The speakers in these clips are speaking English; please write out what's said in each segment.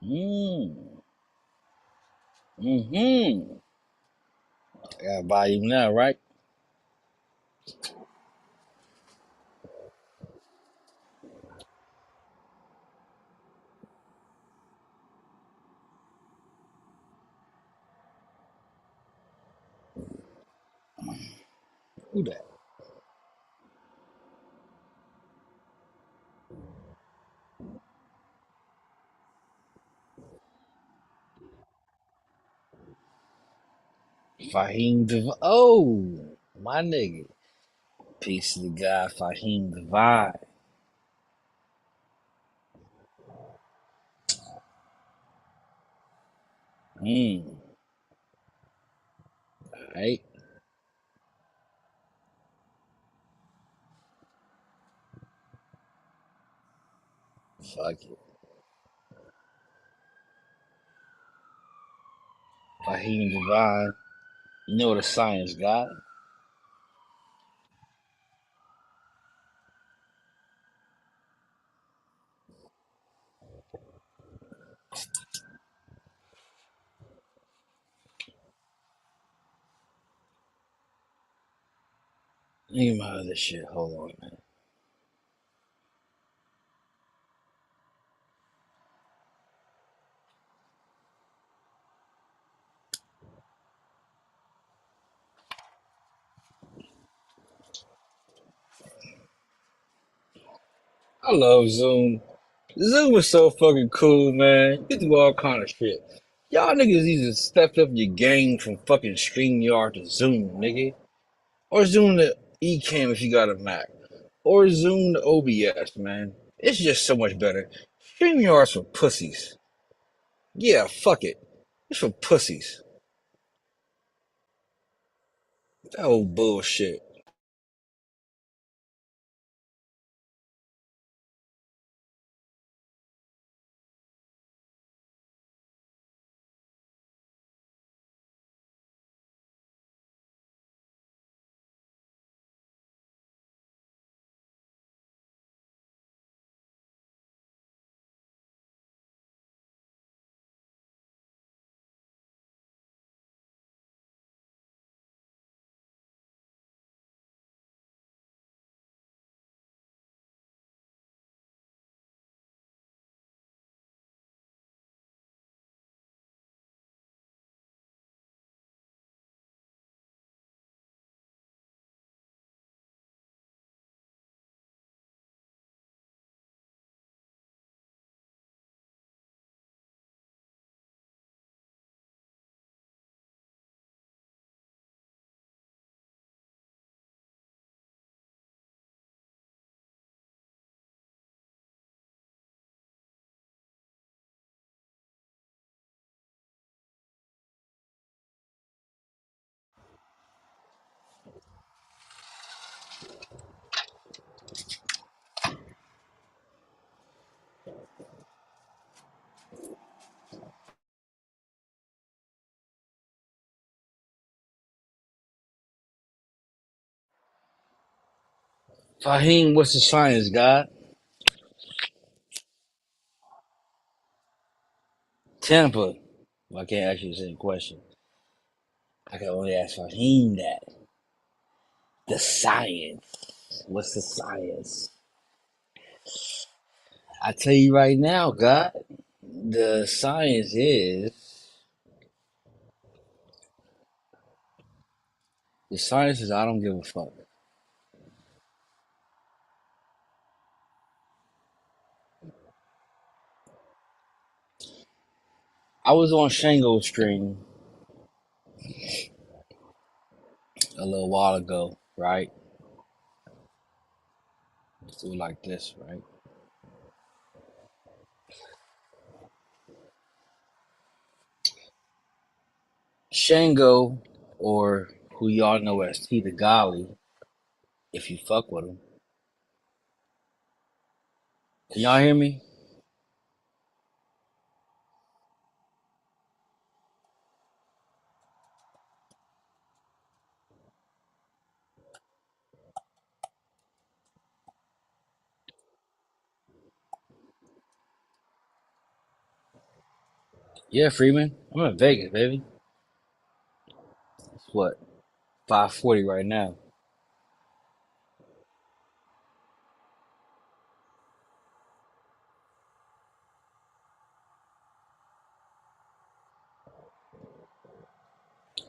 Mm. Mm-hmm. I got volume now, right? Who that? Oh, my nigga. Peace to the guy, Fahim Divine. Mm. Right? Fuck it. Fahim Divine. You know the science got? Think about this shit. Hold on, man. I love Zoom. Zoom is so fucking cool, man. You can do all kind of shit. Y'all niggas need to step up your game from fucking StreamYard to Zoom, nigga. Or Zoom to Ecamm if you got a Mac. Or Zoom to OBS, man. It's just so much better. StreamYard's for pussies. Yeah, fuck it. It's for pussies. That old bullshit. Fahim, what's the science, God? Tampa. I can't ask you the same question. I can only ask Fahim that. The science. What's the science? I tell you right now, God, the science is I don't give a fuck. I was on Shango stream a little while ago, right? Let's do it like this, right? Shango, or who y'all know as T the Golly, if you fuck with him. Can y'all hear me? Yeah, Freeman. I'm in Vegas, baby. It's what, 5:40 right now.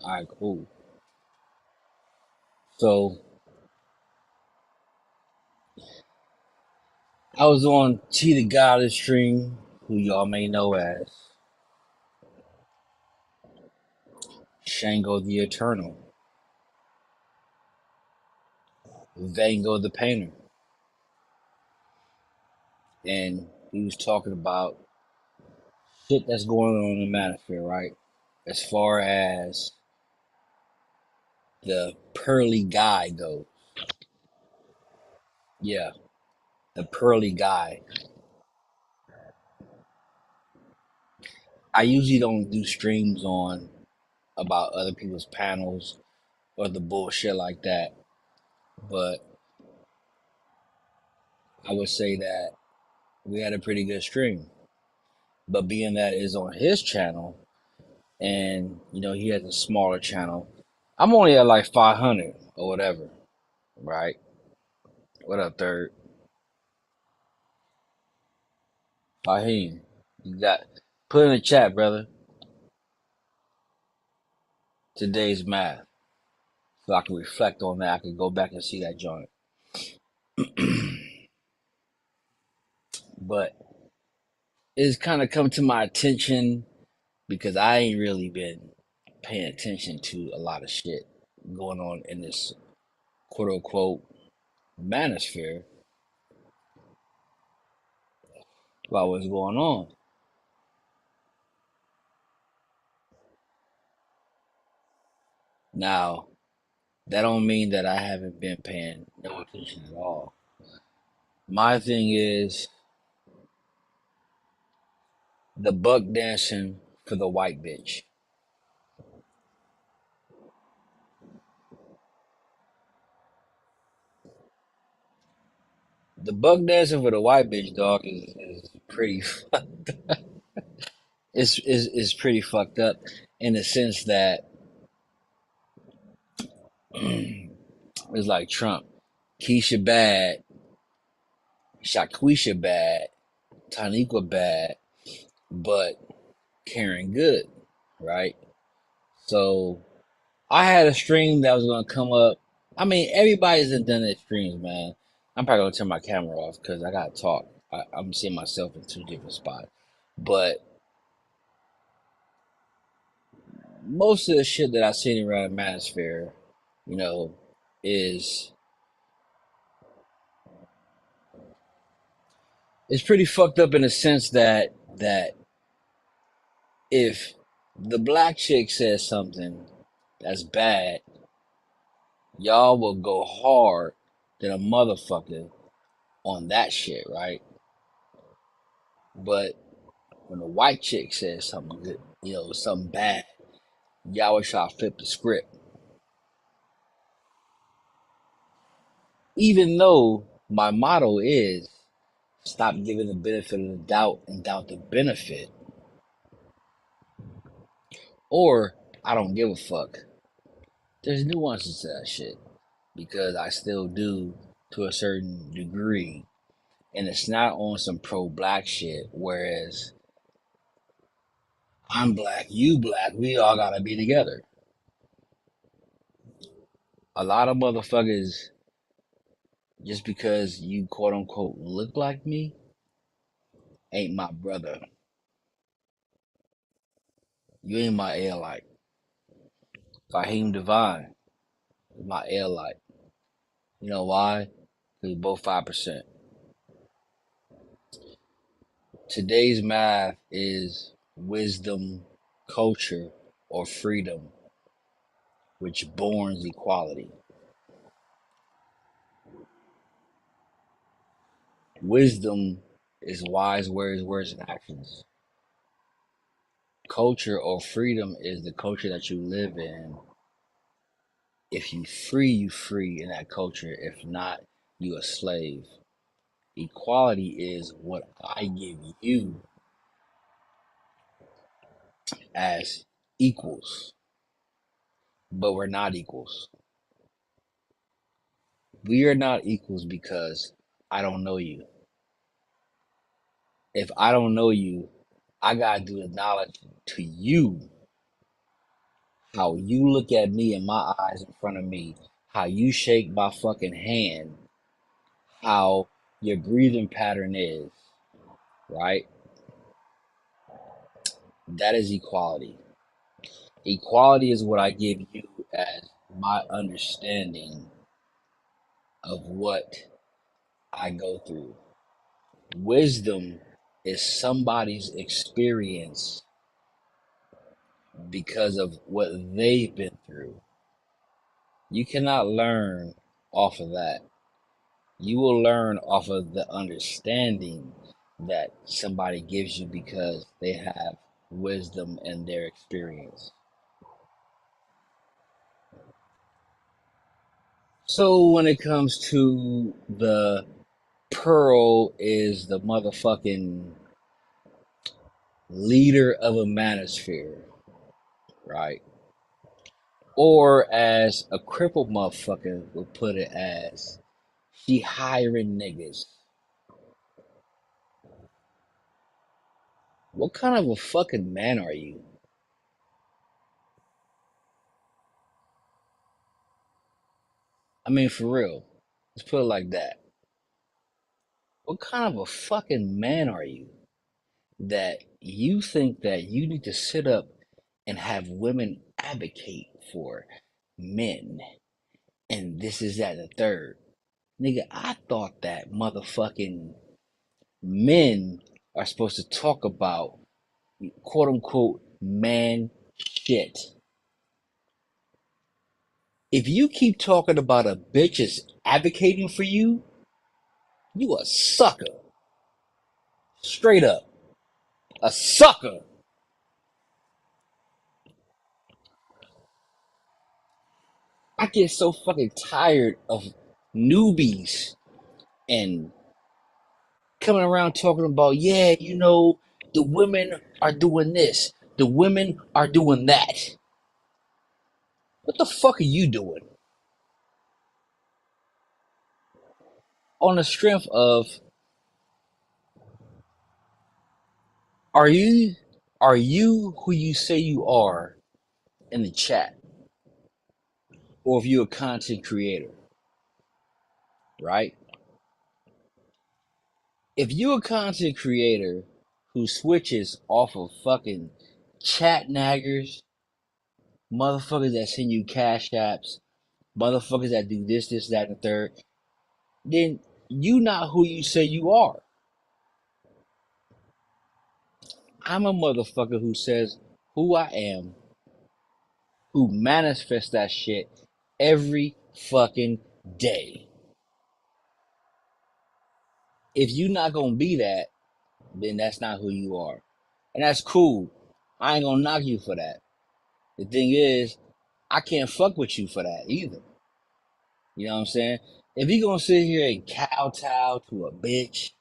All right, cool. So I was on T the Goddess stream, who y'all may know as Shango the Eternal, Vango the Painter, and he was talking about shit that's going on in the manosphere, right? As far as the pearly guy goes. Yeah, the pearly guy. I usually don't do streams on about other people's panels or the bullshit like that, but I would say that we had a pretty good stream. But being that it's on his channel, and he has a smaller channel, I'm only at like 500 or whatever, right? What up, third? Fahim, you got put in the chat, brother. Today's math, so I can reflect on that. I can go back and see that joint. But it's kind of come to my attention because I ain't really been paying attention to a lot of shit going on in this quote unquote manosphere about what's going on. Now, that don't mean that I haven't been paying no attention at all. My thing is the buck dancing for the white bitch. The buck dancing for the white bitch, dog, is pretty. Is pretty fucked up in the sense that it's like Trump, Keisha bad, Shaquisha bad, Taniqua bad, but Karen good, right? So I had a stream that was gonna come up. I mean, everybody's done their streams, man. I'm probably gonna turn my camera off because I gotta talk. I'm seeing myself in two different spots. But most of the shit that I've seen around the manosphere, you know, is it's pretty fucked up in the sense that if the black chick says something that's bad, y'all will go hard than a motherfucker on that shit, right? But when a white chick says something good, something bad, y'all will try to flip the script. Even though my motto is stop giving the benefit of the doubt and doubt the benefit. Or I don't give a fuck. There's nuances to that shit because I still do to a certain degree. And it's not on some pro black shit, whereas I'm black, you black, we all gotta be together. A lot of motherfuckers, just because you quote unquote look like me, ain't my brother. You ain't my airlight. Fahim Divine is my airlight. You know why? Because we both 5%. Today's math is wisdom, culture, or freedom, which borns equality. Wisdom is wise words, words, and actions. Culture or freedom is the culture that you live in. If you free in that culture. If not, you a slave. Equality is what I give you as equals, but we're not equals. We are not equals because I don't know you. If I don't know you, I gotta do the knowledge to you, how you look at me in my eyes in front of me, how you shake my fucking hand, how your breathing pattern is, right? That is equality. Equality is what I give you as my understanding of what I go through. Wisdom is somebody's experience because of what they've been through. You cannot learn off of that. You will learn off of the understanding that somebody gives you because they have wisdom and their experience. So when it comes to the pearl is the motherfucking leader of a manosphere, right? Or as a crippled motherfucker would put it as she hiring niggas. What kind of a fucking man are you? I mean, for real. Let's put it like that. What kind of a fucking man are you that you think that you need to sit up and have women advocate for men and this is that and the third? Nigga, I thought that motherfucking men are supposed to talk about quote unquote man shit. If you keep talking about a bitch is advocating for you, you a sucker. Straight up. A sucker. I get so fucking tired of newbies and coming around talking about, yeah, you know, the women are doing this, the women are doing that. What the fuck are you doing? On the strength of, are you who you say you are in the chat? Or if you're a content creator, right? If you're a content creator who switches off of fucking chat naggers, motherfuckers that send you cash apps, motherfuckers that do this, that, and the third, then you not who you say you are. I'm a motherfucker who says who I am, who manifests that shit every fucking day. If you not gonna be that, then that's not who you are. And that's cool. I ain't gonna knock you for that. The thing is, I can't fuck with you for that either. You know what I'm saying? If you gonna sit here and kowtow to a bitch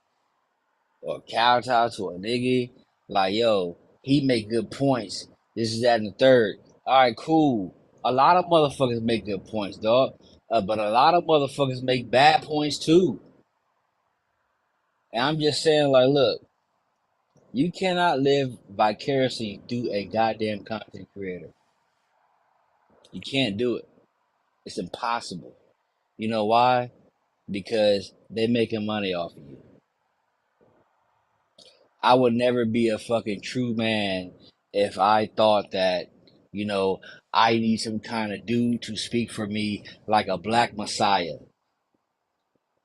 or kowtow to a nigga, like, yo, he make good points. This is that and the third. All right, cool. A lot of motherfuckers make good points, dog. But a lot of motherfuckers make bad points too. And I'm just saying, like, look, you cannot live vicariously through a goddamn content creator. You can't do it. It's impossible. You know why? Because they're making money off of you. I would never be a fucking true man if I thought that, you know, I need some kind of dude to speak for me like a black messiah.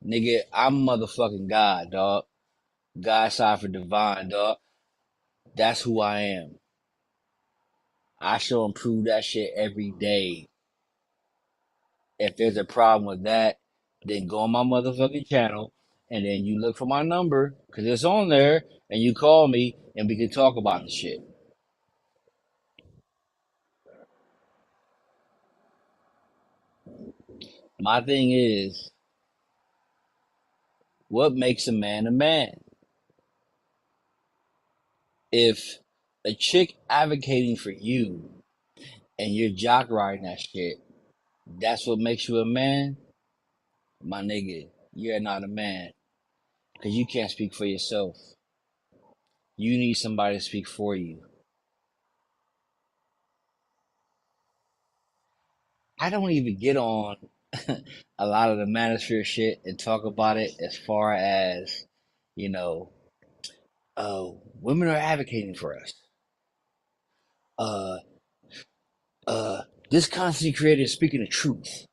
Nigga, I'm motherfucking God, dog. God side for divine, dog. That's who I am. I show and prove that shit every day. If there's a problem with that, then go on my motherfucking channel and then you look for my number because it's on there and you call me and we can talk about the shit. My thing is, what makes a man a man? If A chick advocating for you and you're jock riding that shit, that's what makes you a man? My nigga, you're not a man. Because you can't speak for yourself. You need somebody to speak for you. I don't even get on a lot of the manosphere shit and talk about it as far as, you know, women are advocating for us. Uh, uh, this constantly creator is speaking the truth.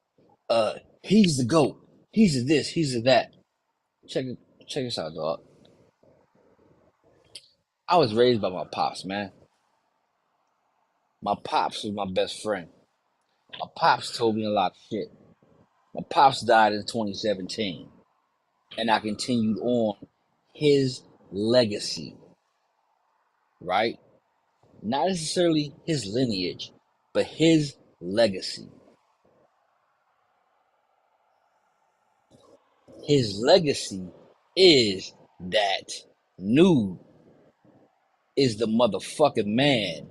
He's the GOAT. He's the this, he's the that. Check it, check this out, dog. I was raised by my pops, man. My pops was my best friend. My pops told me a lot of shit. My pops died in 2017, and I continued on his legacy, right? Not necessarily his lineage, but his legacy. His legacy is that Nu is the motherfucking man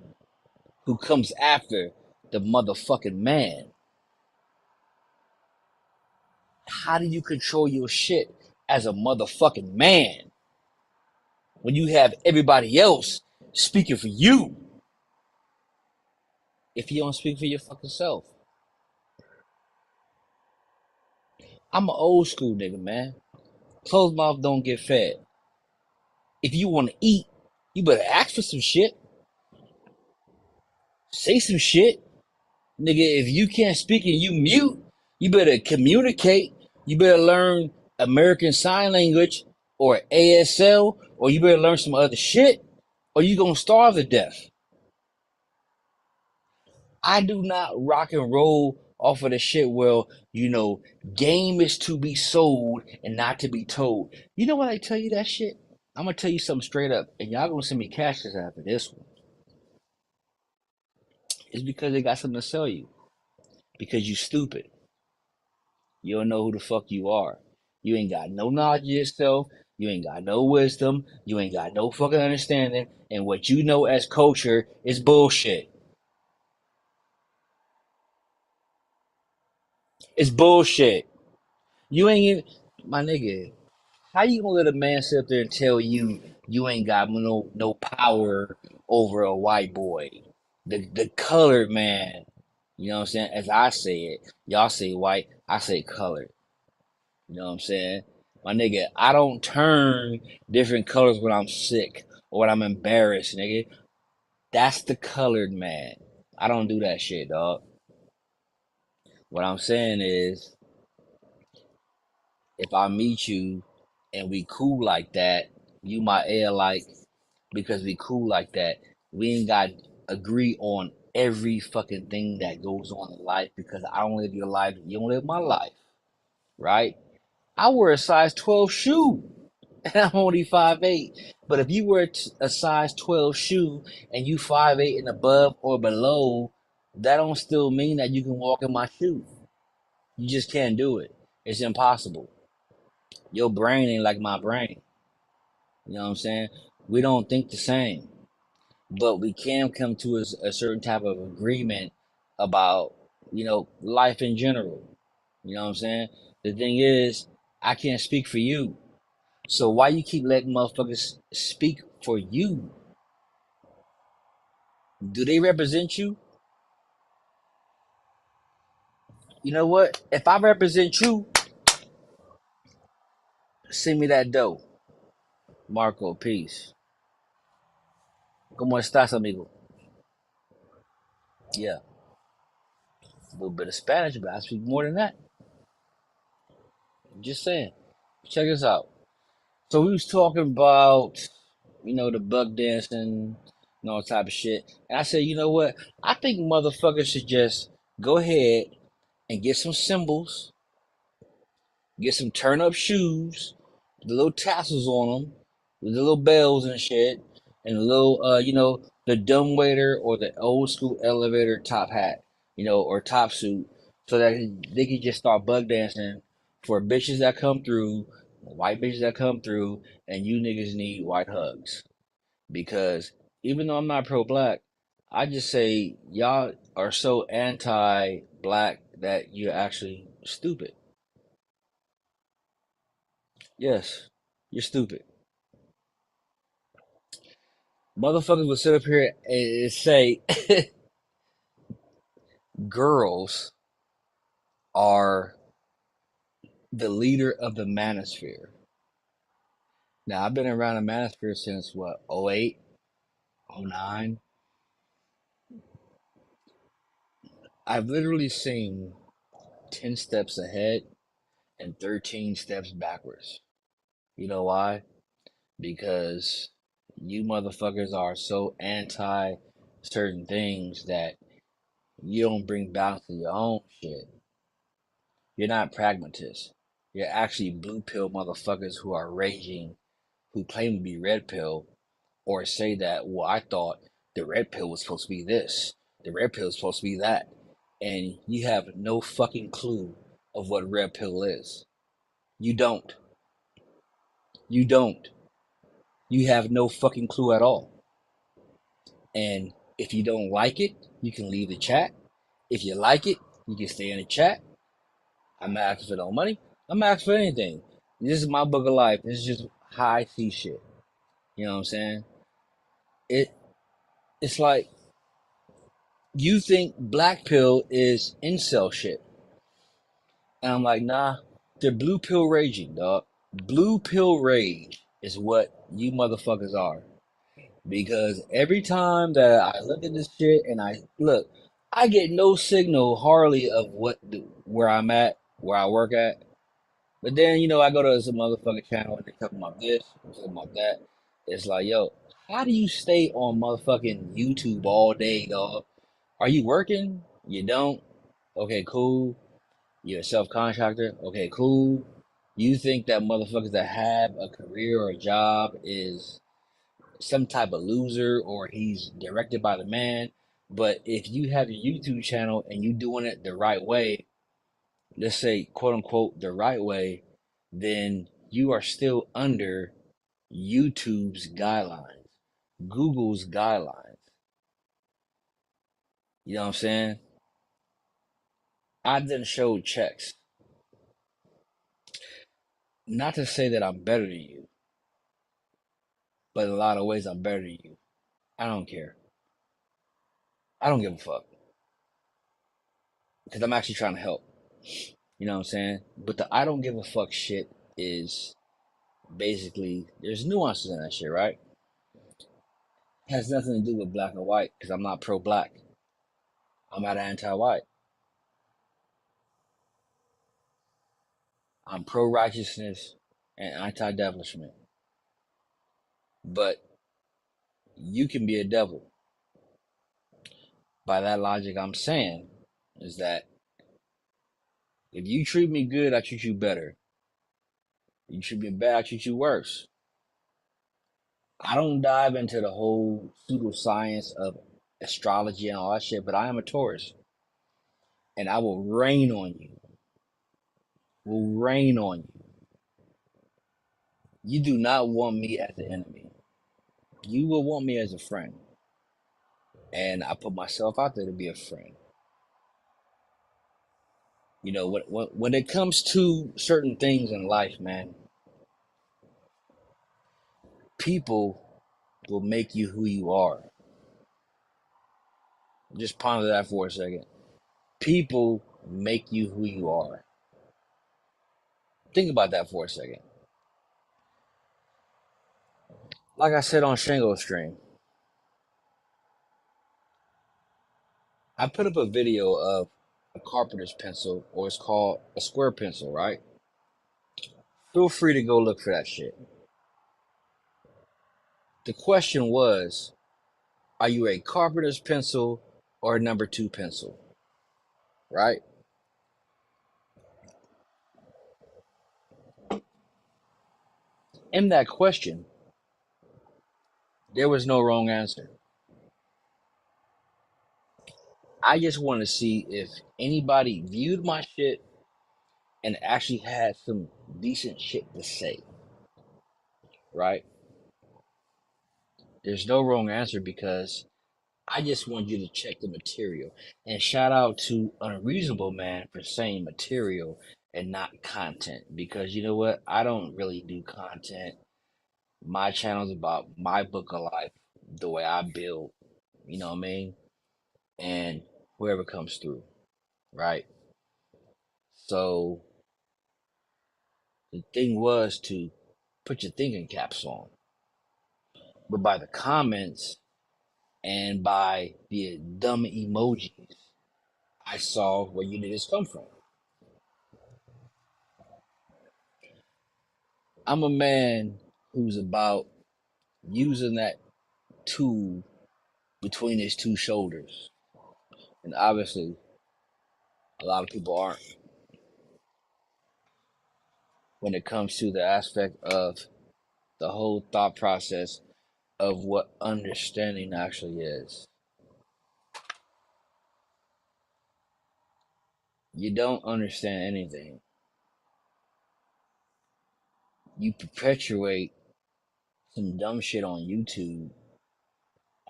who comes after the motherfucking man. How do you control your shit as a motherfucking man when you have everybody else speaking for you if you don't speak for your fucking self? I'm an old school nigga, man. Closed mouth don't get fed. If you want to eat, you better ask for some shit. Say some shit. Nigga, if you can't speak and you mute, you better communicate. You better learn American Sign Language or ASL, or you better learn some other shit, or you gonna starve to death. I do not rock and roll off of the shit where, you know, game is to be sold and not to be told. You know what I tell you that shit? I'm gonna tell you something straight up, and y'all gonna send me cashes after this one. It's because they got something to sell you. Because you stupid. You don't know who the fuck you are. You ain't got no knowledge of yourself. You ain't got no wisdom. You ain't got no fucking understanding. And what you know as culture is bullshit. It's bullshit. You ain't even, my nigga. How you gonna let a man sit up there and tell you you ain't got no power over a white boy? The colored man. You know what I'm saying? As I say it, y'all say white, I say colored. You know what I'm saying? My nigga, I don't turn different colors when I'm sick or when I'm embarrassed, nigga. That's the colored man. I don't do that shit, dog. What I'm saying is, if I meet you and we cool like that, you my air like because we cool like that. We ain't got agree on every fucking thing that goes on in life because I don't live your life, you don't live my life, right? I wear a size 12 shoe and I'm only 5'8". But if you wear a size 12 shoe and you 5'8" and above or below, that don't still mean that you can walk in my shoe. You just can't do it. It's impossible. Your brain ain't like my brain. You know what I'm saying? We don't think the same, but we can come to a certain type of agreement about, life in general. You know what I'm saying? The thing is, I can't speak for you. So why you keep letting motherfuckers speak for you? Do they represent you? You know what? If I represent you, send me that dough. Marco, peace. ¿Cómo estás, amigo? Yeah, a little bit of Spanish, but I speak more than that. Just saying. Check this out. So we was talking about, the buck dancing and all type of shit. And I said, you know what? I think motherfuckers should just go ahead and get some cymbals, get some turn up shoes, the little tassels on them, with the little bells and shit, and the little, the dumb waiter or the old school elevator top hat, or top suit, so that they can just start bug dancing for bitches that come through, white bitches that come through, and you niggas need white hugs because Even though I'm not pro-black, I just say y'all are so anti-black that you're actually stupid. Yes, you're stupid. Motherfuckers will sit up here and say girls are the leader of the manosphere. Now, I've been around the manosphere since what, '08, '09. I've literally seen 10 steps ahead and 13 steps backwards. You know why? Because you motherfuckers are so anti certain things that you don't bring balance to your own shit. You're not pragmatists. You're actually blue pill motherfuckers who are raging, who claim to be red pill, or say that, well, I thought the red pill was supposed to be this, the red pill is supposed to be that, and you have no fucking clue of what red pill is. You don't. You don't. You have no fucking clue at all. And if you don't like it, you can leave the chat. If you like it, you can stay in the chat. I'm not asking for no money. I'm not asking for anything. This is my book of life. This is just how I see shit. You know what I'm saying? It it's like you think black pill is incel shit. And I'm like, nah, they're blue pill raging, dog. Blue pill rage is what you motherfuckers are. Because every time that I look at this shit and I look, I get no signal hardly of where I'm at, where I work at. But then, I go to some motherfucking channel and they talking about this, talking about that. It's like, yo, how do you stay on motherfucking YouTube all day, dog? Are you working? You don't? Okay, cool. You're a self-contractor? Okay, cool. You think that motherfuckers that have a career or a job is some type of loser or he's directed by the man. But if you have your YouTube channel and you doing it the right way, let's say quote unquote the right way, then you are still under YouTube's guidelines, Google's guidelines. You know what I'm saying? I've done showed checks. Not to say that I'm better than you, but in a lot of ways I'm better than you. I don't care. I don't give a fuck because I'm actually trying to help. You know what I'm saying? But the I don't give a fuck shit is basically there's nuances in that shit, right? It has nothing to do with black and white because I'm not pro black. I'm not anti white. I'm pro righteousness and anti devilishment. But you can be a devil. By that logic, I'm saying is that if you treat me good, I treat you better. You treat me bad, I treat you worse. I don't dive into the whole pseudoscience of astrology and all that shit, but I am a Taurus and I will rain on you. Will rain on you. You do not want me as an enemy. You will want me as a friend. And I put myself out there to be a friend. When it comes to certain things in life, man, people will make you who you are. Just ponder that for a second. People make you who you are. Think about that for a second. Like I said on Shango Stream, I put up a video of a carpenter's pencil, or it's called a square pencil, right? Feel free to go look for that shit. The question was, are you a carpenter's pencil or a number two pencil? Right? In that question, there was no wrong answer. I just want to see if anybody viewed my shit and actually had some decent shit to say. Right? There's no wrong answer because I just want you to check the material. And shout out to Unreasonable Man for saying material and not content. Because you know what? I don't really do content. My channel's about my book of life, the way I build, you know what I mean? And whoever comes through, right? So the thing was to put your thinking caps on. But by the comments and by the dumb emojis, I saw where you niggas come from. I'm a man who's about using that tool between his two shoulders. And obviously, a lot of people aren't when it comes to the aspect of the whole thought process of what understanding actually is. You don't understand anything. You perpetuate some dumb shit on YouTube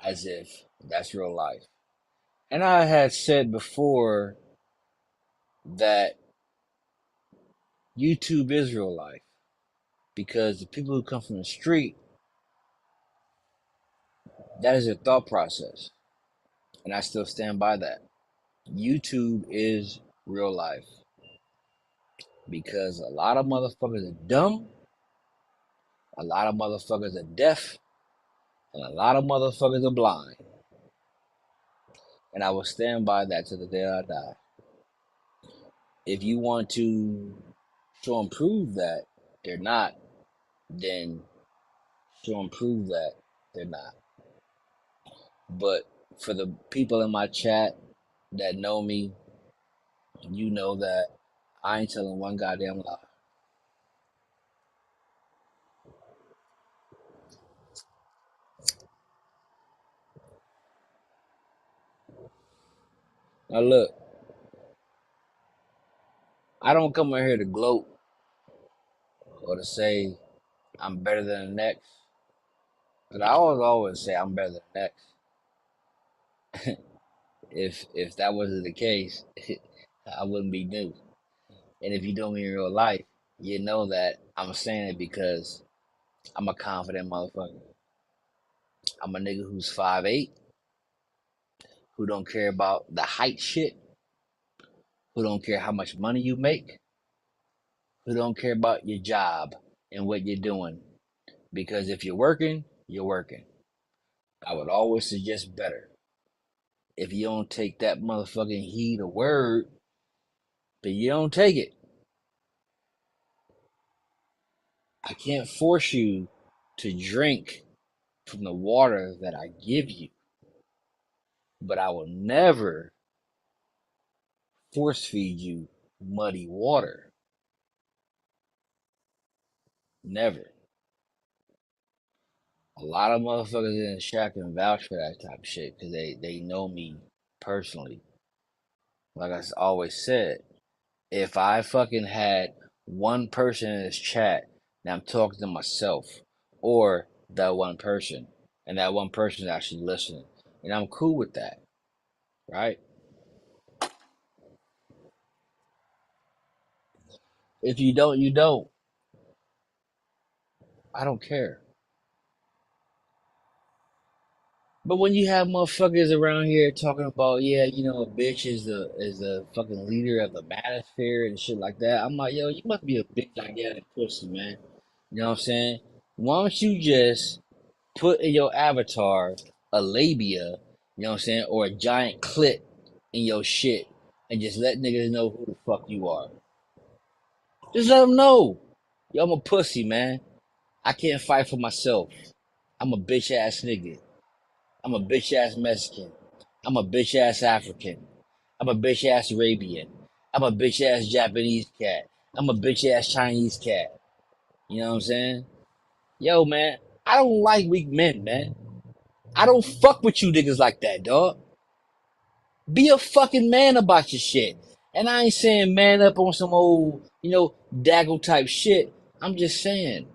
as if that's real life. And I had said before that YouTube is real life because the people who come from the street, that is their thought process. And I still stand by that. YouTube is real life because a lot of motherfuckers are dumb, a lot of motherfuckers are deaf, and a lot of motherfuckers are blind. And I will stand by that to the day I die. If you want to show and prove that they're not, then show and prove that they're not. But for the people in my chat that know me, you know that I ain't telling one goddamn lie. Now look, I don't come in here to gloat or to say I'm better than the next. But I always say I'm better than the next. If that wasn't the case, I wouldn't be new. And if you know me in real life, you know that I'm saying it because I'm a confident motherfucker. I'm a nigga who's 5'8", who don't care about the height shit, who don't care how much money you make, who don't care about your job and what you're doing. Because if you're working, you're working. I would always suggest better. If you don't take that motherfucking heed or word, then you don't take it. I can't force you to drink from the water that I give you, but I will never force feed you muddy water. Never. A lot of motherfuckers in the shack can vouch for that type of shit because they know me personally. Like I always said, if I fucking had one person in this chat and I'm talking to myself or that one person and that one person is actually listening, and I'm cool with that, right? If you don't, you don't. I don't care. But when you have motherfuckers around here talking about, yeah, you know, a bitch is the fucking leader of the manosphere and shit like that, I'm like, yo, you must be a big gigantic pussy, man. You know what I'm saying? Why don't you just put in your avatar a labia, you know what I'm saying, or a giant clit in your shit, and just let niggas know who the fuck you are. Just let them know. Yo, I'm a pussy, man. I can't fight for myself. I'm a bitch ass nigga. I'm a bitch ass Mexican. I'm a bitch ass African. I'm a bitch ass Arabian. I'm a bitch ass Japanese cat. I'm a bitch ass Chinese cat. You know what I'm saying? Yo, man, I don't like weak men, man. I don't fuck with you niggas like that, dog. Be a fucking man about your shit. And I ain't saying man up on some old, you know, daggle type shit. I'm just saying,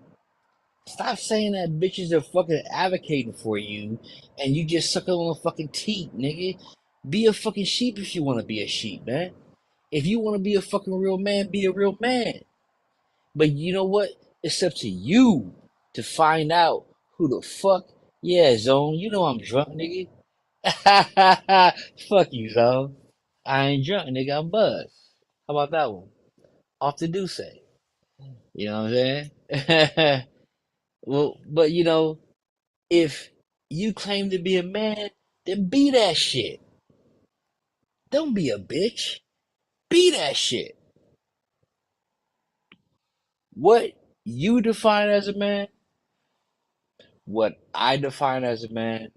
Stop saying that bitches are fucking advocating for you and you just suck on the fucking teat, nigga. Be a fucking sheep if you want to be a sheep, man. If you want to be a fucking real man, be a real man. But you know what? It's up to you to find out who the fuck. Yeah, Zone, you know I'm drunk, nigga. Fuck you, Zone. I ain't drunk, nigga. I'm buzzed. How about that one? Off the do say. You know what I'm saying? Well, but you know, if you claim to be a man, then be that shit. Don't be a bitch. Be that shit. What you define as a man, what I define as a man,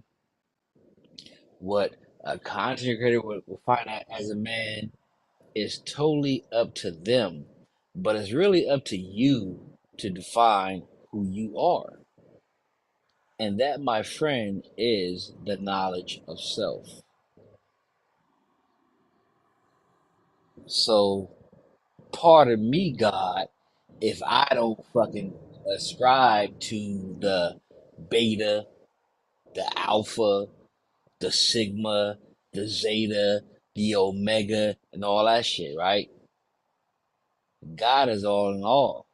what a content creator would define as a man is totally up to them. But it's really up to you to define who you are. And that, my friend, is the knowledge of self. So, pardon me, God, if I don't fucking ascribe to the beta, the alpha, the sigma, the zeta, the omega, and all that shit, right? God is all in all.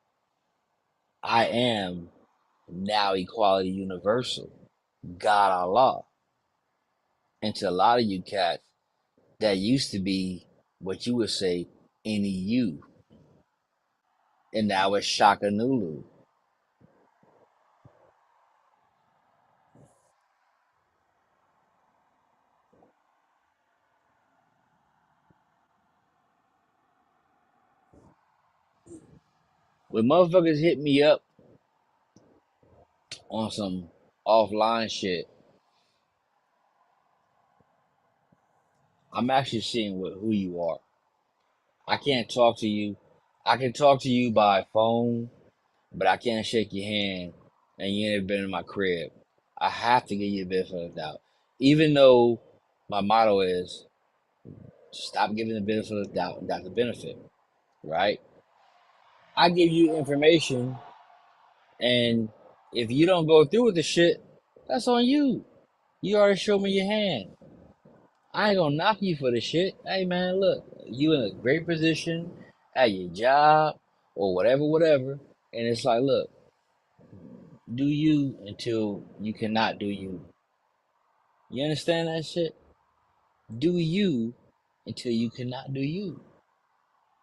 I am now equality universal. God Allah. And to a lot of you cats, that used to be what you would say NEU. And now it's SHAKA-NEU-LU. When motherfuckers hit me up on some offline shit, I'm actually seeing who you are. I can't talk to you. I can talk to you by phone, but I can't shake your hand and you ain't been in my crib. I have to give you a benefit of the doubt. Even though my motto is stop giving the benefit of the doubt and got the benefit, right? I give you information, and if you don't go through with the shit, that's on you. You already showed me your hand. I ain't gonna knock you for the shit. Hey man, look, you in a great position at your job or whatever, whatever. And it's like, look, do you until you cannot do you. You understand that shit? Do you until you cannot do you.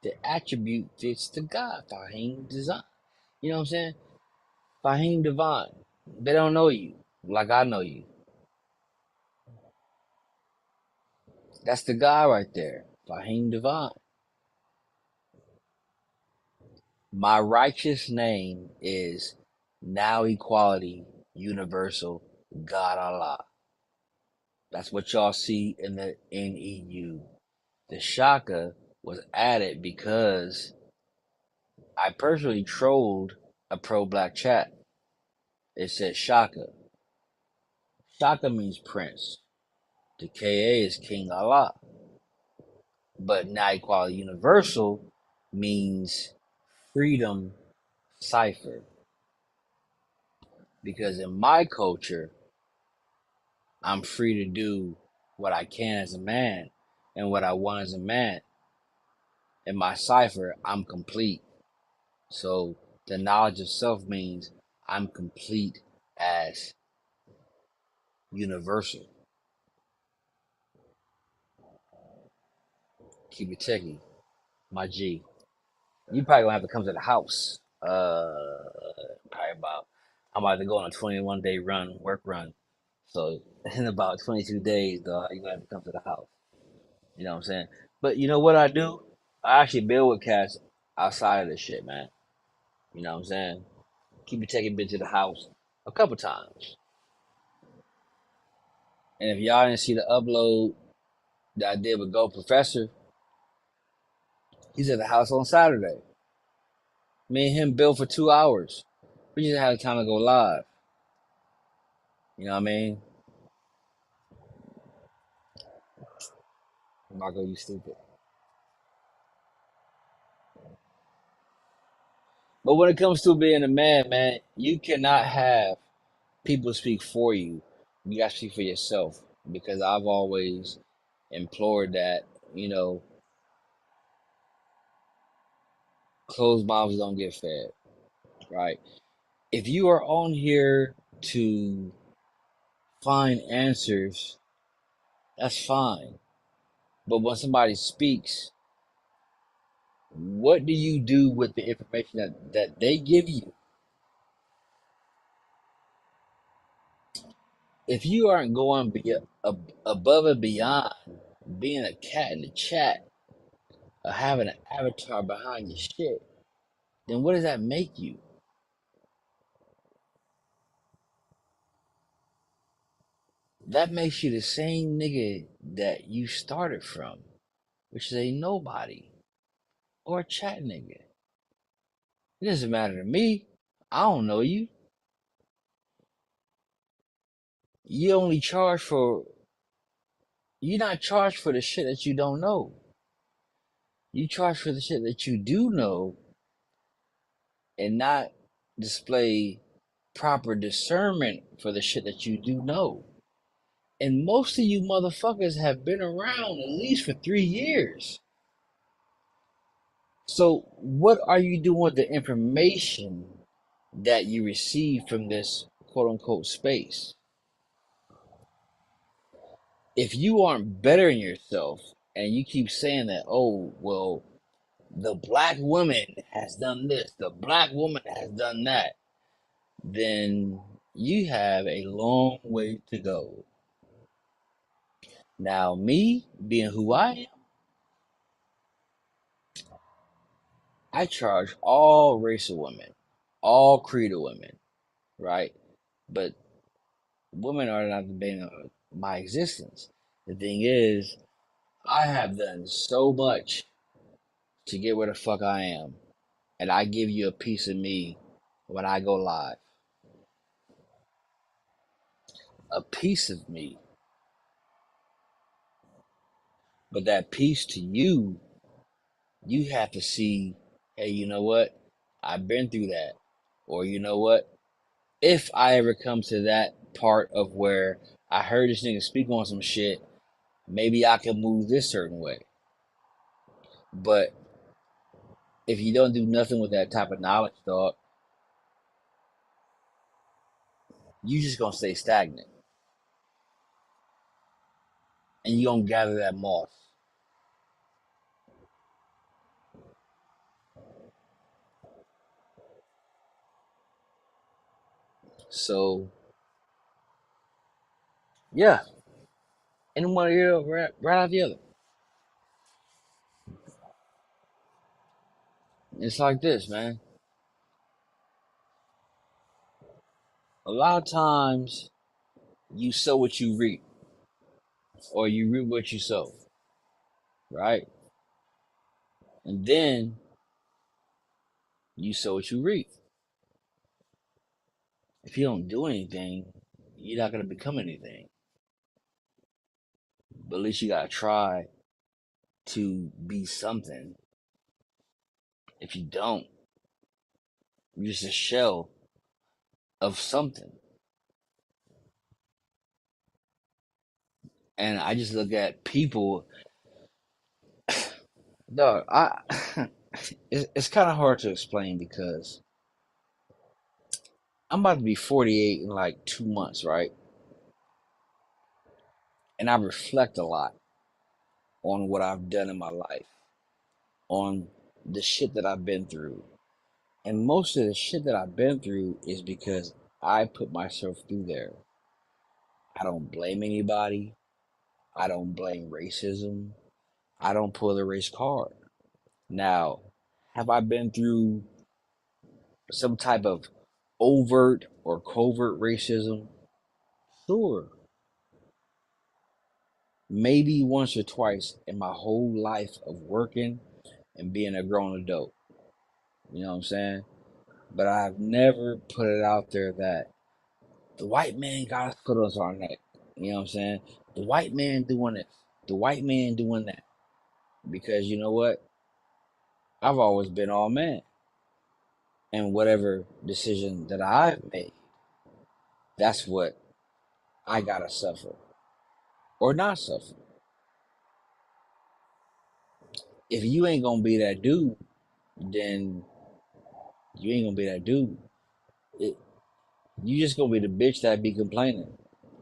The attribute fits to God. Fahim design. You know what I'm saying? Fahim divine. They don't know you like I know you. That's the guy right there. Fahim divine. My righteous name is now equality, universal, God Allah. That's what y'all see in the NEU. The Shaka was added because I personally trolled a pro black chat. It said Shaka. Shaka means prince. The KA is King Allah. But now equality universal means freedom cipher. Because in my culture, I'm free to do what I can as a man and what I want as a man. In my cipher, I'm complete. So the knowledge of self means I'm complete as universal. Keep it techie, my G. You probably gonna have to come to the house. Probably about. I'm about to go on a 21-day run, work run. So in about 22 days, dog, you gonna have to come to the house. You know what I'm saying? But you know what I do? I actually build with cats outside of this shit, man. You know what I'm saying? Keep it taking bitch to the house a couple times. And if y'all didn't see the upload that I did with Go Professor, he's at the house on Saturday. Me and him built for 2 hours. We just had time to go live. You know what I mean? Marco, you stupid. But when it comes to being a man, you cannot have people speak for you. You gotta speak for yourself. Because I've always implored that, you know, closed mouths don't get fed, right? If you are on here to find answers, that's fine. But when somebody speaks, what do you do with the information that they give you? If you aren't going above and beyond being a cat in the chat or having an avatar behind your shit, then what does that make you? That makes you the same nigga that you started from, which is a nobody or a chat nigga. It doesn't matter to me. I don't know you. You only charge for, you're not charged for the shit that you don't know. You charge for the shit that you do know and not display proper discernment for the shit that you do know. And most of you motherfuckers have been around at least for 3 years. So, what are you doing with the information that you receive from this quote unquote space? If you aren't bettering yourself and you keep saying that, oh, well, the black woman has done this, the black woman has done that, then you have a long way to go. Now, me being who I am, I charge all race of women, all creed of women, right? But women are not the bane of my existence. The thing is, I have done so much to get where the fuck I am, and I give you a piece of me when I go live. A piece of me. But that piece to you, you have to see, hey, you know what? I've been through that. Or you know what? If I ever come to that part of where I heard this nigga speak on some shit, maybe I can move this certain way. But if you don't do nothing with that type of knowledge, dog, you just gonna stay stagnant. And you gonna gather that moss. So yeah. And one ear right out the other. It's like this, man. A lot of times you sow what you reap, or you reap what you sow, right? And then you sow what you reap. If you don't do anything, you're not gonna become anything. But at least you gotta try to be something. If you don't, you're just a shell of something. And I just look at people, dog. It's kind of hard to explain because I'm about to be 48 in like 2 months, right? And I reflect a lot on what I've done in my life, on the shit that I've been through. And most of the shit that I've been through is because I put myself through there. I don't blame anybody. I don't blame racism. I don't pull the race card. Now, have I been through some type of overt or covert racism? Sure. Maybe once or twice in my whole life of working and being a grown adult. You know what I'm saying? But I've never put it out there that the white man got us put us on our neck. You know what I'm saying? The white man doing this, the white man doing that. Because you know what? I've always been all man. And whatever decision that I've made, that's what I gotta suffer or not suffer. If you ain't gonna be that dude, then you ain't gonna be that dude. It, you just gonna be the bitch that be complaining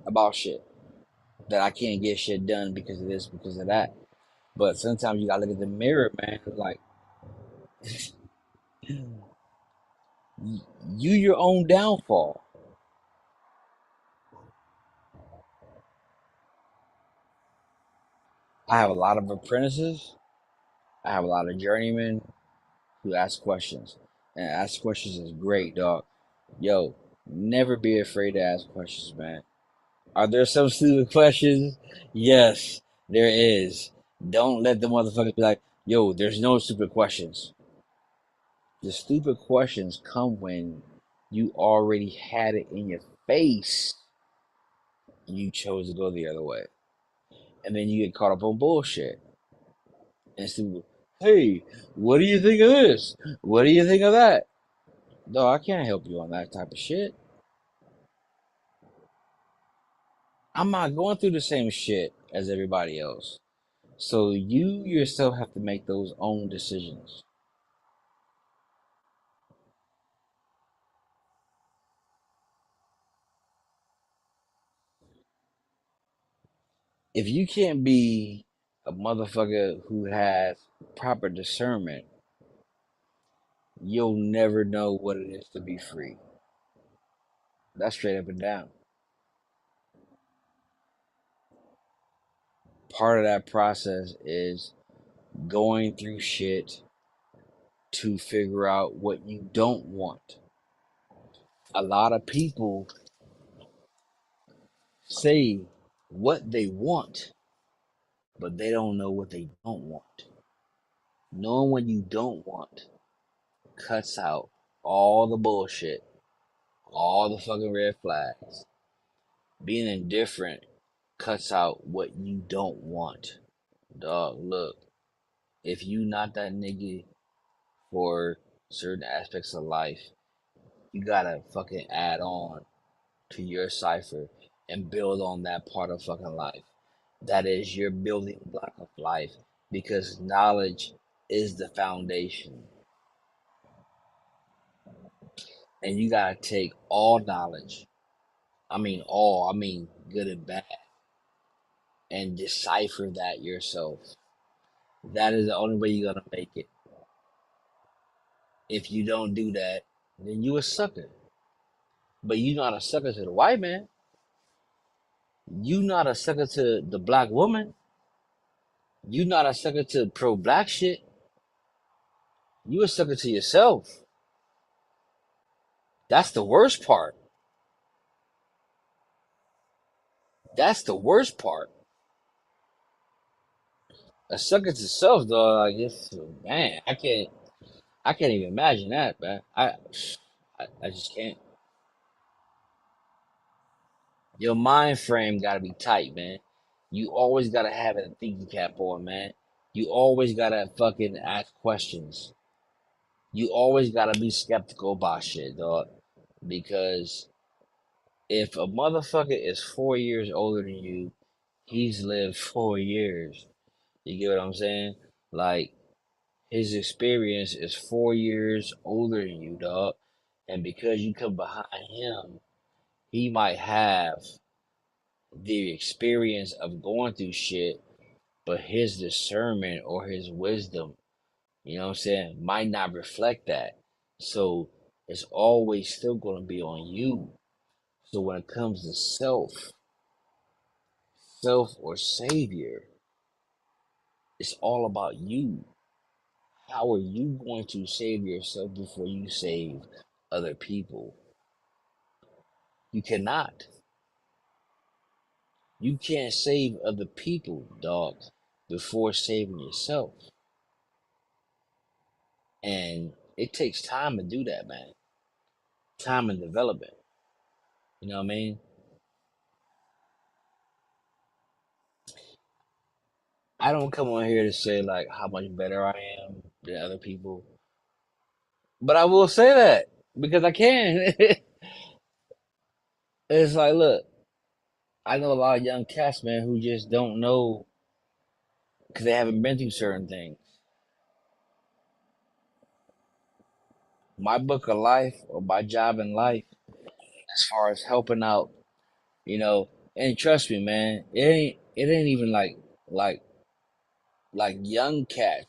about shit that I can't get shit done because of this, because of that. But sometimes you gotta look at the mirror, man. Like you your own downfall. I have a lot of apprentices. I have a lot of journeymen who ask questions. And ask questions is great, dog. Yo, never be afraid to ask questions, man. Are there some stupid questions? Yes, there is. Don't let the motherfuckers be like, yo, there's no stupid questions. The stupid questions come when you already had it in your face and you chose to go the other way. And then you get caught up on bullshit. And stupid, hey, what do you think of this? What do you think of that? No, I can't help you on that type of shit. I'm not going through the same shit as everybody else. So you yourself have to make those own decisions. If you can't be a motherfucker who has proper discernment, you'll never know what it is to be free. That's straight up and down. Part of that process is going through shit to figure out what you don't want. A lot of people say what they want, but they don't know what they don't want. Knowing what you don't want cuts out all the bullshit, all the fucking red flags. Being indifferent cuts out what you don't want. Dog, look, if you not that nigga for certain aspects of life, you gotta fucking add on to your cipher and build on that part of fucking life. That is your building block of life because knowledge is the foundation. And you gotta take all knowledge, I mean good and bad, and decipher that yourself. That is the only way you're gonna make it. If you don't do that, then you a sucker. But you not a sucker to the white man. You not a sucker to the black woman. You not a sucker to pro black shit. You a sucker to yourself. That's the worst part. That's the worst part. A sucker to self, though. Like it's man, I can't even imagine that, man. I just can't. Your mind frame gotta be tight, man. You always gotta have a thinking cap on, man. You always gotta fucking ask questions. You always gotta be skeptical about shit, dog. Because if a motherfucker is 4 years older than you, he's lived 4 years. You get what I'm saying? Like his experience is 4 years older than you, dog. And because you come behind him, he might have the experience of going through shit, but his discernment or his wisdom, you know what I'm saying, might not reflect that. So it's always still going to be on you. So when it comes to self or savior, it's all about you. How are you going to save yourself before you save other people? You cannot. You can't save other people, dog, before saving yourself. And it takes time to do that, man. Time and development. You know what I mean? I don't come on here to say like how much better I am than other people. But I will say that because I can. It's like, look, I know a lot of young cats, man, who just don't know because they haven't been through certain things. My book of life or my job in life, as far as helping out, you know, and trust me, man, it ain't even like like young cats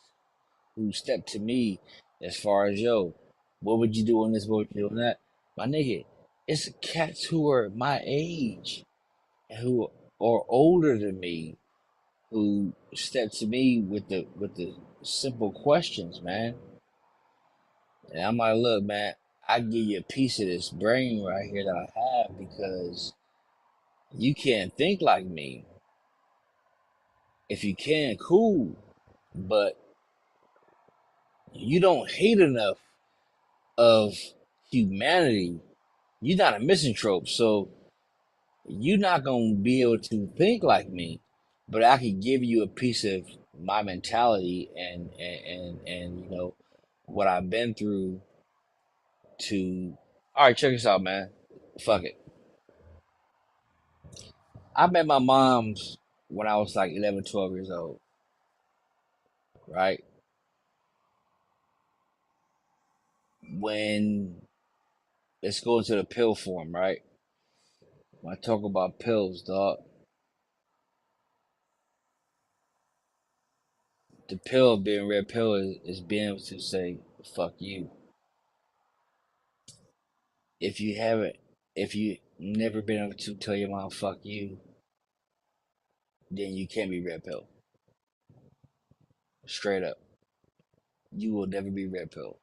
who step to me as far as yo, what would you do on this? What would you do on that? My nigga, it's cats who are my age and who are older than me who step to me with the simple questions, man. And I'm like, look, man, I give you a piece of this brain right here that I have because you can't think like me. If you can, cool. But you don't hate enough of humanity. You're not a misanthrope, so you're not gonna be able to think like me. But I could give you a piece of my mentality and you know what I've been through to. All right, check this out, man. Fuck it. I met my mom's when I was like 11, 12 years old, right? When let's go into the pill form, right? When I talk about pills, dog, the pill being red pill is being able to say fuck you. If you haven't, if you never been able to tell your mom fuck you, then you can't be red pill. Straight up, you will never be red pill.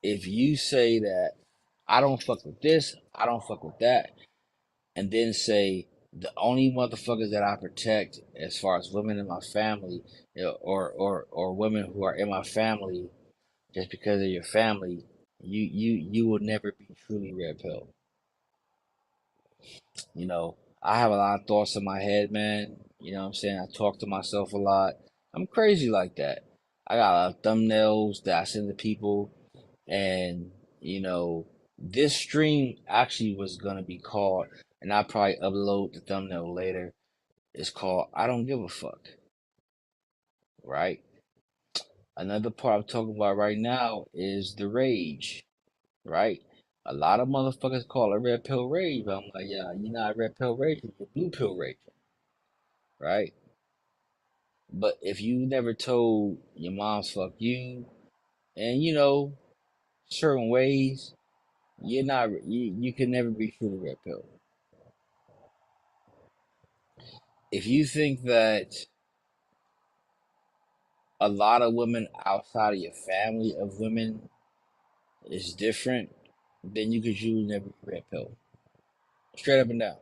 If you say that I don't fuck with this, I don't fuck with that, and then say the only motherfuckers that I protect as far as women in my family, you know, or women who are in my family just because of your family, you will never be truly red pill. You know, I have a lot of thoughts in my head, man. You know what I'm saying? I talk to myself a lot. I'm crazy like that. I got a lot of thumbnails that I send to people, and you know, this stream actually was gonna be called, and I'll probably upload the thumbnail later. It's called I Don't Give a Fuck, right? Another part I'm talking about right now is the rage, right? A lot of motherfuckers call it red pill rage, but I'm like, yeah, you're not red pill rage, you're blue pill rage, right? But if you never told your mom's fuck you, and you know, certain ways, you're not, you can never be truly red pill. If you think that a lot of women outside of your family of women is different, then you could truly never be red pill. Straight up and down.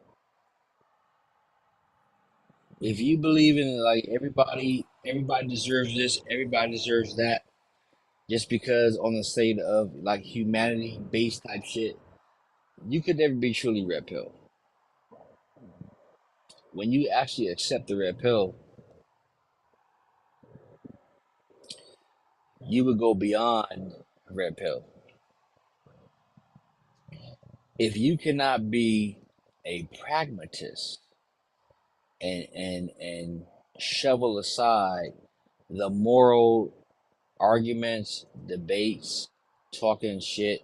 If you believe in like everybody deserves this, everybody deserves that, just because on the state of like humanity based type shit, you could never be truly red pill. When you actually accept the red pill, you would go beyond red pill. If you cannot be a pragmatist and shovel aside the moral arguments, debates, talking shit,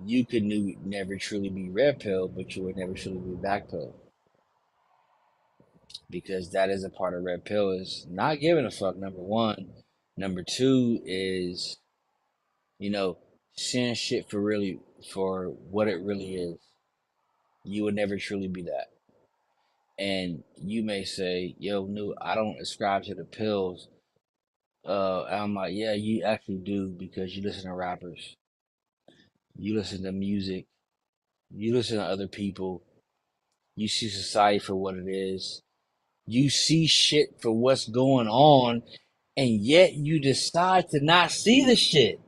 you could never truly be red pill, but you would never truly be black pill. Because that is a part of red pill is not giving a fuck, number one. Number two is, you know, seeing shit for really for what it really is. You would never truly be that. And you may say, yo, new, I don't ascribe to the pills. I'm like, yeah, you actually do because you listen to rappers, you listen to music, you listen to other people, you see society for what it is, you see shit for what's going on, and yet you decide to not see the shit.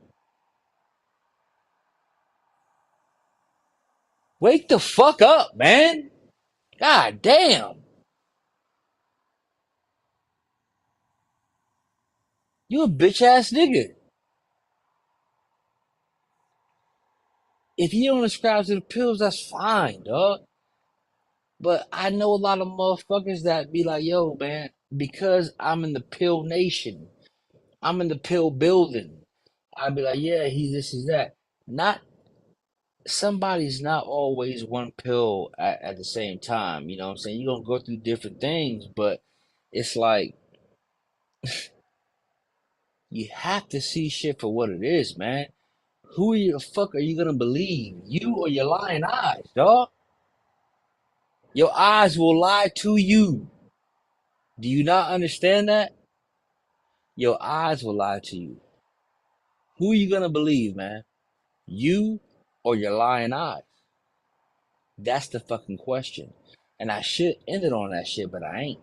Wake the fuck up, man. God damn. You a bitch ass nigga. If you don't subscribe to the pills, that's fine, dog. But I know a lot of motherfuckers that be like, yo, man, because I'm in the pill nation, I'm in the pill building. I'd be like, yeah, he's this, he's that. Not somebody's not always one pill at the same time. You know what I'm saying? You're gonna go through different things, but it's like you have to see shit for what it is, man. Who the fuck are you gonna believe? You or your lying eyes, dog? Your eyes will lie to you. Do you not understand that? Your eyes will lie to you. Who are you gonna believe, man? You or your lying eyes? That's the fucking question. And I should end it on that shit, but I ain't.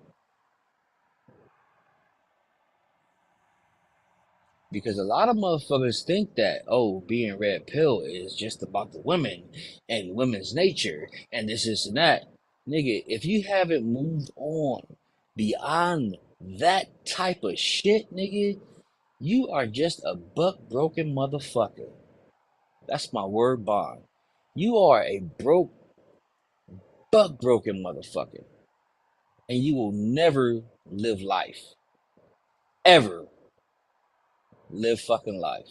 Because a lot of motherfuckers think that, oh, being red pill is just about the women and women's nature and this and that. Nigga, if you haven't moved on beyond that type of shit, nigga, you are just a buck broken motherfucker. That's my word bond. You are a broke, buck broken motherfucker. And you will never live life. Ever live fucking life.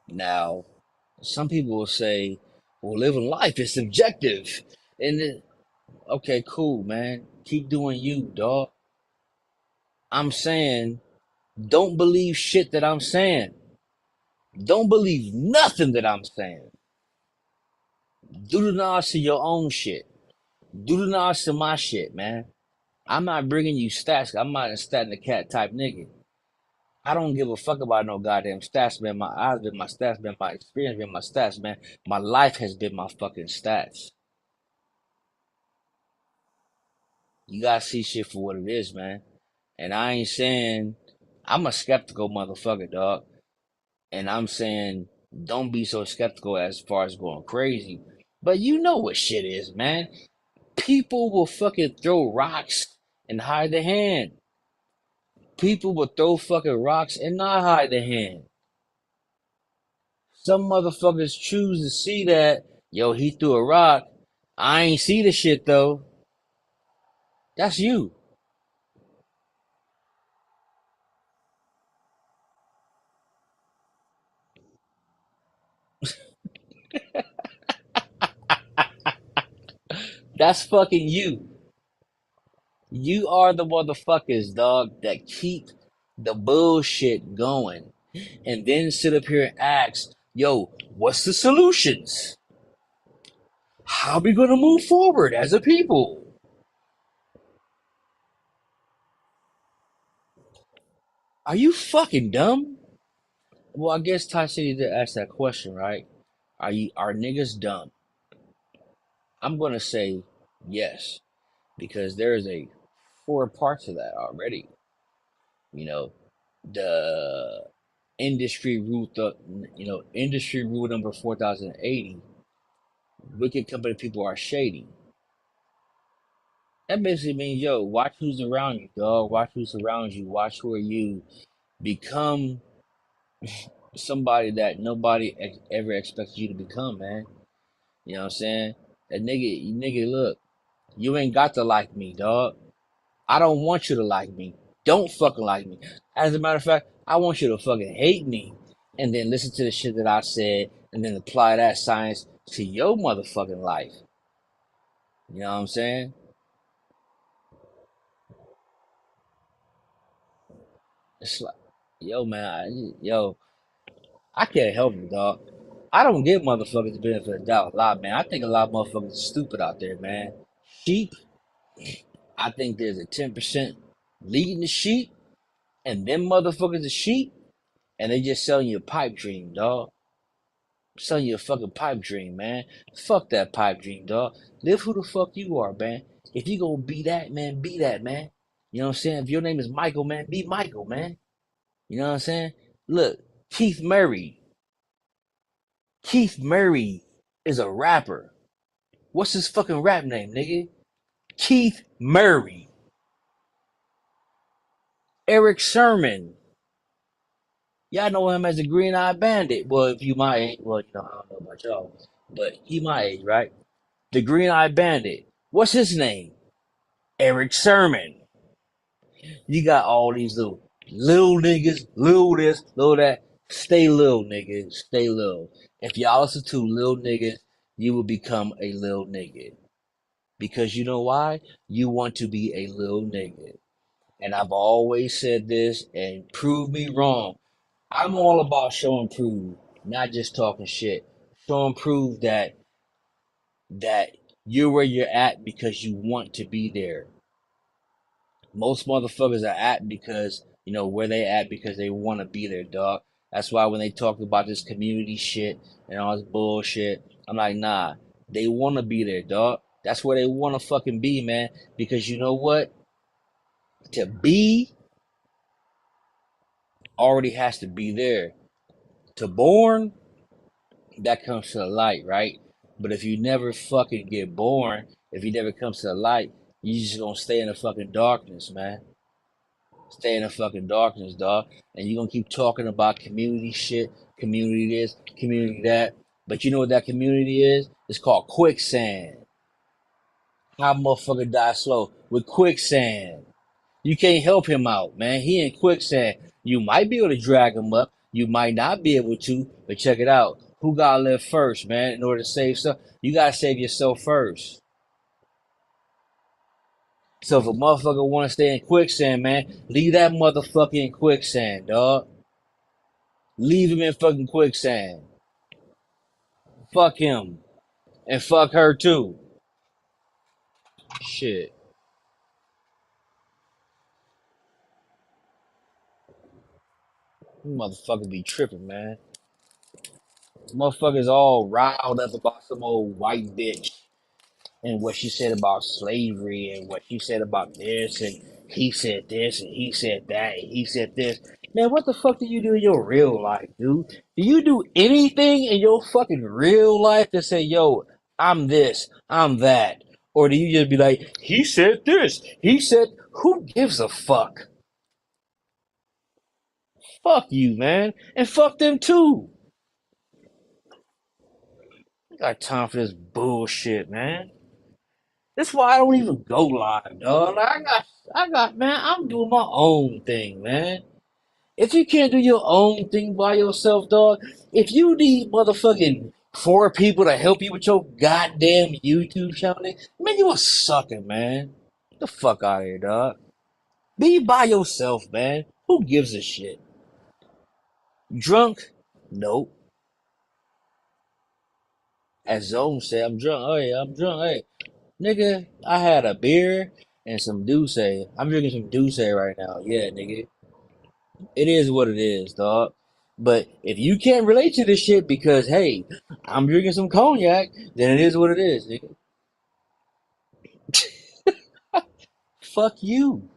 Now, some people will say, well, living life is subjective. Okay, cool, man. Keep doing you, dog. I'm saying, don't believe shit that I'm saying. Don't believe nothing that I'm saying. Do the knowledge to your own shit. Do the knowledge to my shit, man. I'm not bringing you stats. I'm not a stat in the cat type nigga. I don't give a fuck about no goddamn stats, man. My eyes been my stats, man. My experience been my stats, man. My life has been my fucking stats. You gotta see shit for what it is, man. And I ain't saying I'm a skeptical motherfucker, dog. And I'm saying don't be so skeptical as far as going crazy. But you know what shit is, man. People will fucking throw rocks and hide their hand. People will throw fucking rocks and not hide their hand. Some motherfuckers choose to see that, yo, he threw a rock. I ain't see the shit though. That's you. That's fucking you. You are the motherfuckers, dog, that keep the bullshit going and then sit up here and ask, yo, what's the solutions? How are we gonna move forward as a people? Are you fucking dumb? Well, I guess Ty City did ask that question, right? Are niggas dumb? I'm gonna say yes, because there is a four parts of that already. You know, the industry rule, industry rule number 4080. Wicked company people are shady. That basically means, yo, watch who's around you, dog. Watch who's around you. Watch who are you. Become somebody that nobody ever expects you to become, man. You know what I'm saying? That nigga, look, you ain't got to like me, dog. I don't want you to like me. Don't fucking like me. As a matter of fact, I want you to fucking hate me and then listen to the shit that I said and then apply that science to your motherfucking life. You know what I'm saying? It's like, yo, man, I can't help it, dog. I don't give motherfuckers the benefit of the doubt a lot, man. I think a lot of motherfuckers are stupid out there, man. Sheep, I think there's a 10% leading the sheep, and them motherfuckers are sheep, and they just selling you a pipe dream, dog. Selling you a fucking pipe dream, man. Fuck that pipe dream, dog. Live who the fuck you are, man. If you gonna be that, man, be that, man. You know what I'm saying? If your name is Michael, man, be Michael, man. You know what I'm saying? Look, Keith Murray. Keith Murray is a rapper. What's his fucking rap name, nigga? Keith Murray. Eric Sermon. Y'all know him as the Green Eyed Bandit. Well, if you my age, well, you know, I don't know about y'all, but he my age, right? The Green Eyed Bandit. What's his name? Eric Sermon. You got all these little niggas, little this, little that. Stay little, niggas. Stay little. If y'all listen to little niggas, you will become a little nigga. Because you know why? You want to be a little nigga. And I've always said this, and prove me wrong. I'm all about show and prove, not just talking shit. Show and prove that you're where you're at because you want to be there. Most motherfuckers are at because where they at because they want to be there, dog. That's why when they talk about this community shit and all this bullshit, I'm like, nah, they want to be there, dog. That's where they want to fucking be, man. Because you know what? To be already has to be there. To born, that comes to the light, right? But if you never fucking get born, if you never comes to the light, you just gonna stay in the fucking darkness, man. Stay in the fucking darkness, dog. And you're gonna keep talking about community shit, community this, community that. But you know what that community is? It's called quicksand. How motherfucker die slow? With quicksand. You can't help him out, man. He in quicksand. You might be able to drag him up. You might not be able to, but check it out. Who gotta live first, man? In order to save stuff, you gotta save yourself first. So if a motherfucker wanna stay in quicksand, man, leave that motherfucker in quicksand, dog. Leave him in fucking quicksand. Fuck him. And fuck her too. Shit. You motherfuckers be tripping, man. Motherfuckers all riled up about some old white bitch and what she said about slavery and what she said about this and he said this and he said that and he said this. Man, what the fuck do you do in your real life, dude? Do you do anything in your fucking real life to say, yo, I'm this, I'm that? Or do you just be like, he said this, he said, who gives a fuck? Fuck you, man. And fuck them too. I got time for this bullshit, man. That's why I don't even go live, dog. Like, man, I'm doing my own thing, man. If you can't do your own thing by yourself, dog, if you need motherfucking four people to help you with your goddamn YouTube channel, man, you a sucker, man. Get the fuck out of here, dog. Be by yourself, man. Who gives a shit? Drunk? Nope. As Zone said, I'm drunk. Oh yeah, I'm drunk. Hey, nigga, I had a beer and some Douce. I'm drinking some Douce right now. Yeah, nigga. It is what it is, dog. But if you can't relate to this shit because, hey, I'm drinking some cognac, then it is what it is, nigga. Fuck you.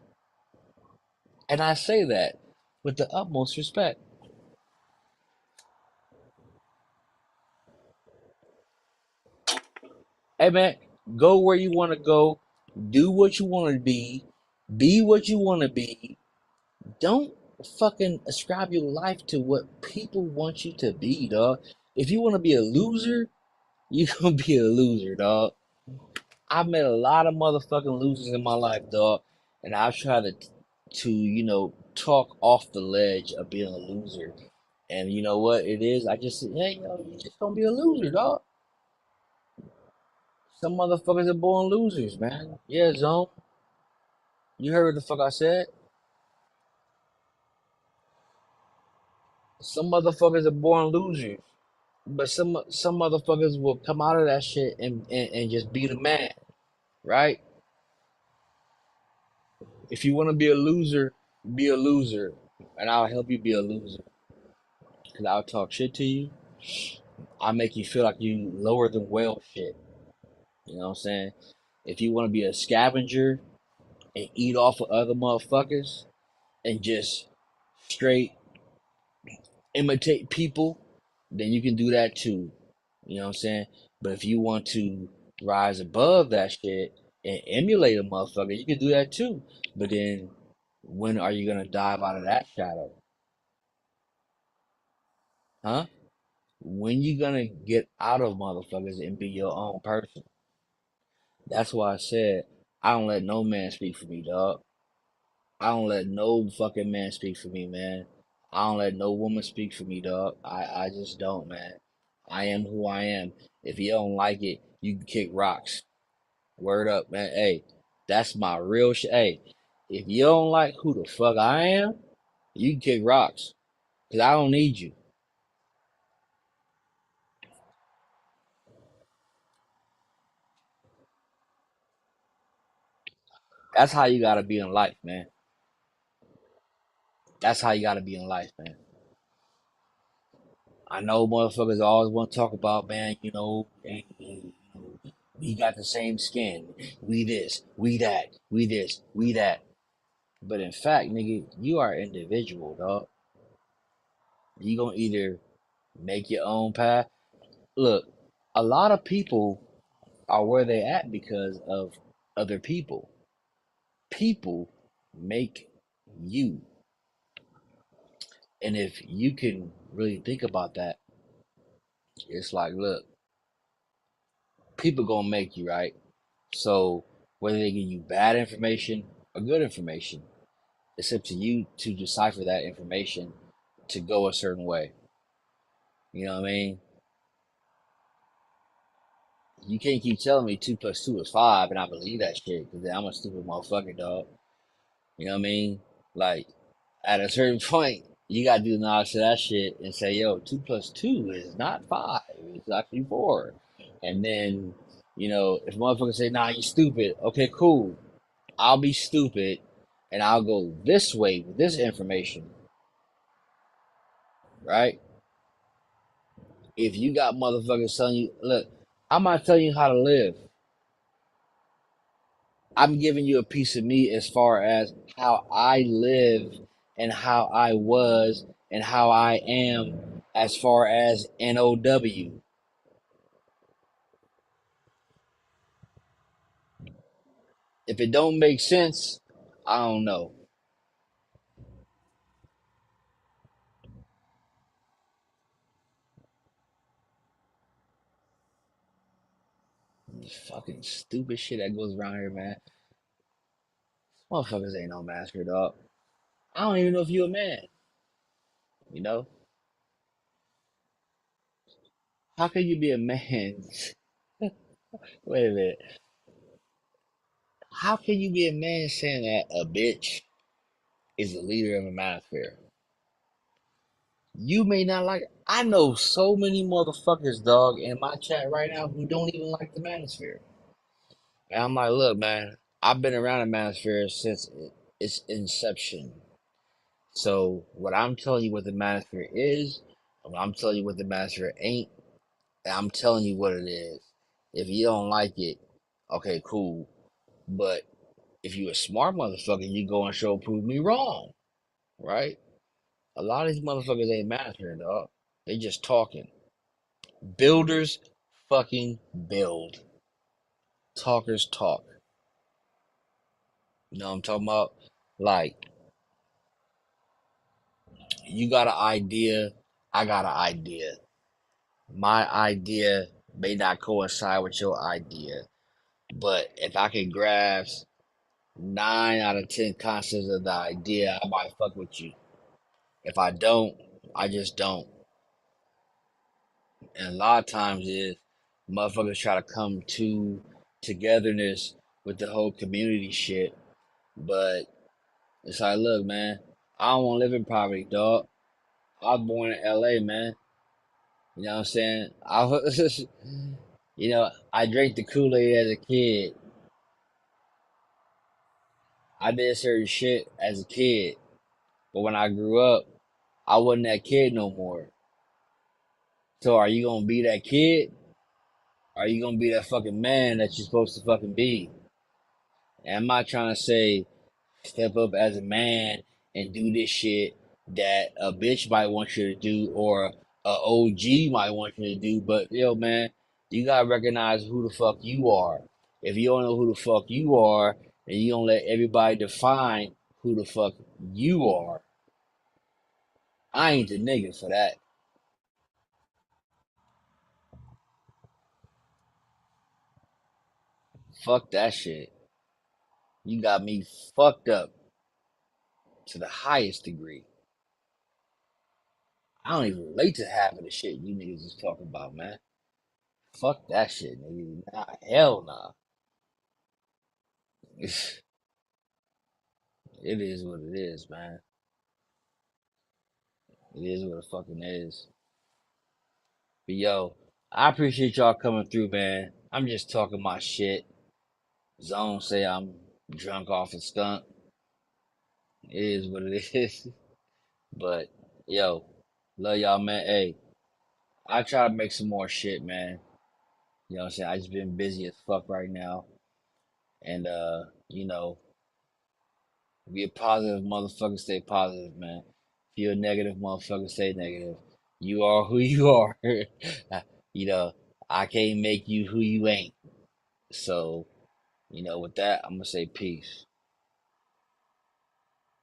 And I say that with the utmost respect. Hey, man, go where you want to go, do what you want to be what you want to be. Don't fucking ascribe your life to what people want you to be, dog. If you want to be a loser, you gonna be a loser, dog. I've met a lot of motherfucking losers in my life, dog, and I've tried to talk off the ledge of being a loser. And you know what it is? I just said, hey, yo, you just gonna be a loser, dog. Some motherfuckers are born losers, man. Yeah, Zone. You heard what the fuck I said? Some motherfuckers are born losers. But some motherfuckers will come out of that shit and just be the man, right? If you want to be a loser, and I'll help you be a loser. Cause I'll talk shit to you. I'll make you feel like you lower than well shit. You know what I'm saying? If you want to be a scavenger and eat off of other motherfuckers and just straight imitate people, then you can do that too. You know what I'm saying? But if you want to rise above that shit and emulate a motherfucker, you can do that too. But then when are you gonna dive out of that shadow? Huh? When you gonna get out of motherfuckers and be your own person? That's why I said I don't let no man speak for me, dog. I don't let no fucking man speak for me, man. I don't let no woman speak for me, dog. I just don't, man. I am who I am. If you don't like it, you can kick rocks. Word up, man. Hey, that's my real shit. Hey, if you don't like who the fuck I am, you can kick rocks. Cause I don't need you. That's how you gotta be in life, man. That's how you gotta be in life, man. I know motherfuckers always want to talk about, man, we got the same skin. We this, we that, we this, we that. But in fact, nigga, you are individual, dog. You gonna either make your own path. Look, a lot of people are where they at because of other people. People make you. And if you can really think about that, it's like, look, people gonna make you, right? So whether they give you bad information or good information, it's up to you to decipher that information to go a certain way. You know what I mean? You can't keep telling me 2 plus 2 is 5 and I believe that shit because then I'm a stupid motherfucker, dog. You know what I mean? Like at a certain point, you gotta do the knowledge of that shit and say, yo, 2 plus 2 is not 5. It's actually 4. And then, if motherfuckers say, nah, you stupid, okay, cool. I'll be stupid and I'll go this way with this information, right? If you got motherfuckers telling you, look, I'm not telling you how to live. I'm giving you a piece of me as far as how I live and how I was and how I am as far as NOW. If it don't make sense, I don't know. This fucking stupid shit that goes around here, man. Motherfuckers ain't no master, dog. I don't even know if you a man, you know? How can you be a man? Wait a minute. How can you be a man saying that a bitch is the leader of a manosphere? You may not like it. I know so many motherfuckers, dog, in my chat right now who don't even like the manosphere. And I'm like, look, man, I've been around the manosphere since its inception. So what I'm telling you what the manosphere is, what I'm telling you what the manosphere ain't, and I'm telling you what it is. If you don't like it, okay, cool. But if you a smart motherfucker, you go and show prove me wrong, right? A lot of these motherfuckers ain't mastering, dog. They just talking. Builders fucking build. Talkers talk. You know what I'm talking about? Like, you got an idea, I got an idea. My idea may not coincide with your idea, but if I can grasp 9 out of 10 concepts of the idea, I might fuck with you. If I don't, I just don't. And a lot of times is motherfuckers try to come to togetherness with the whole community shit, but it's like, look, man, I don't want to live in poverty, dog. I was born in LA, man. You know what I'm saying? I was, I drank the Kool-Aid as a kid. I did certain shit as a kid, but when I grew up, I wasn't that kid no more. So are you gonna be that kid? Or are you gonna be that fucking man that you're supposed to fucking be? And I'm not trying to say step up as a man and do this shit that a bitch might want you to do or a OG might want you to do. But yo, man, you gotta recognize who the fuck you are. If you don't know who the fuck you are, and you don't let everybody define who the fuck you are, I ain't the nigga for that. Fuck that shit. You got me fucked up to the highest degree. I don't even relate to half of the shit you niggas is talking about, man. Fuck that shit, nigga. Nah, hell nah. It is what it is, man. It is what it fucking is. But yo, I appreciate y'all coming through, man. I'm just talking my shit. Zone say I'm drunk off a skunk. It is what it is. But yo, love y'all, man. Hey, I try to make some more shit, man. You know what I'm saying? I just been busy as fuck right now. And you know, be a positive motherfucker, stay positive, man. If you're a negative motherfucker, stay negative. You are who you are. You know, I can't make you who you ain't. So, with that, I'm gonna say peace.